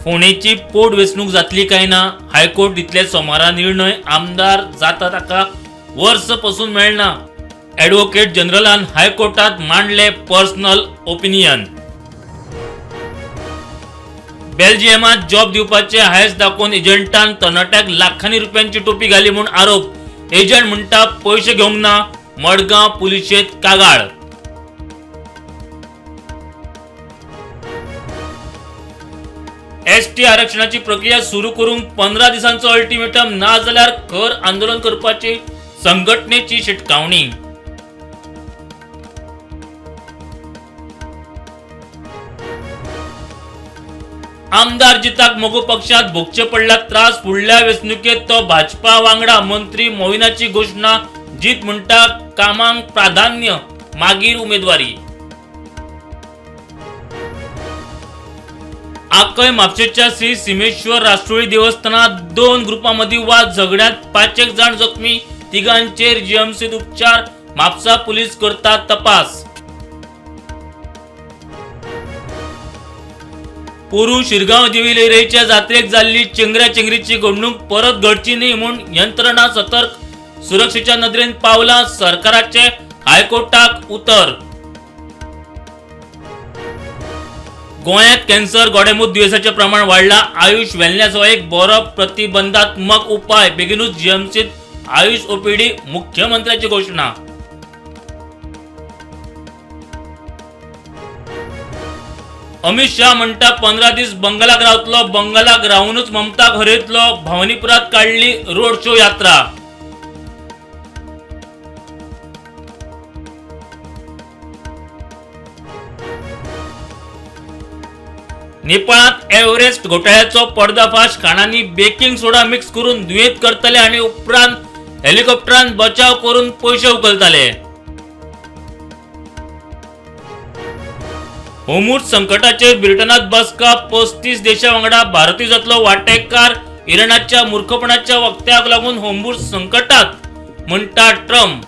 फोनेची पोटवेंचणूक जातली काय ना, हायकोर्ट दितले सोमारा निर्णय. आमदार जाता ताका वर्स पासून मेळना. ॲडव्होकेट जनरलान हायकोर्टात मांडले पर्सनल ओपिनियन. बेल्जियमात जॉब दिवपाचे हायस दाखोवन एजंटान तरणाट्याक लाखांनी रुपयांची टोपी घाली म्हूण आरोप. एजंट म्हणटा पैसे घेवंक ना. मडगांव पुलिशेत कागाळ. एसटी आरक्षणाची प्रक्रिया सुरू करूंक 15 दिसांचो अल्टिमेटम, ना जाल्यार खर आंदोलन करपाची संघटनेची शिटकावणी. आमदार जिताक मोगो पक्षात भोगचे पडला त्रास. फुडल्या वेंचणुकेत तो भाजपा वांगडा. मंत्री मोविनाची घोषणा. जीत म्हणटा कामांक प्राधान्य, मागीर उमेदवारी. आकय म्हापशेच्या श्री सिमेश्वर राष्ट्रोळी देवस्थानात 2 ग्रुपांमदी वाद. झगड्यात 5 जण जखमी. तिगांचेर जीएमसीत उपचार. म्हापसा पुलीस करता तपास. पोरू शिरगांव देवी लयरेच्या जात्रेक जाल्ली चेंगराचेंगरीची घडणूक परत घडची न्ही म्हूण यंत्रणा सतर्क. सुरक्षेच्या नदरेन पावला. सरकाराचे हायकोर्टाक उतर. गोंयांत कॅन्सर गोडेमूत दुयेंसाचे प्रमाण वाडला. आयुष वेलनेस हो एक बरो प्रतिबंधात्मक उपाय. बेगीनूच जीएमसीत आयुष ओपीडी. मुख्यमंत्र्याची घोषणा. अमित शाह म्हणटा 15 दीस बंगालाक रावतलो. बंगालाक रावूनच ममताक हरयतलो. भवानीपुरात काढली रोड शो यात्रा. नेपाळात एव्हरेस्ट घोटाळ्याचो पर्दाफाश. खाणांनी बेकिंग सोडा मिक्स करून दुयेंत करतले आणि उपरांत हेलिकॉप्टरान बचाव करून पैसे उखलताले. होर्मुझ संकटाचेर ब्रिटनात बसका. 35 देशां वांगडा भारतूय जातलो वांटेकार. इराणाच्या मूर्खपणाच्या वक्त्याक लागून होर्मुझ संकटात म्हणटा ट्रम्प.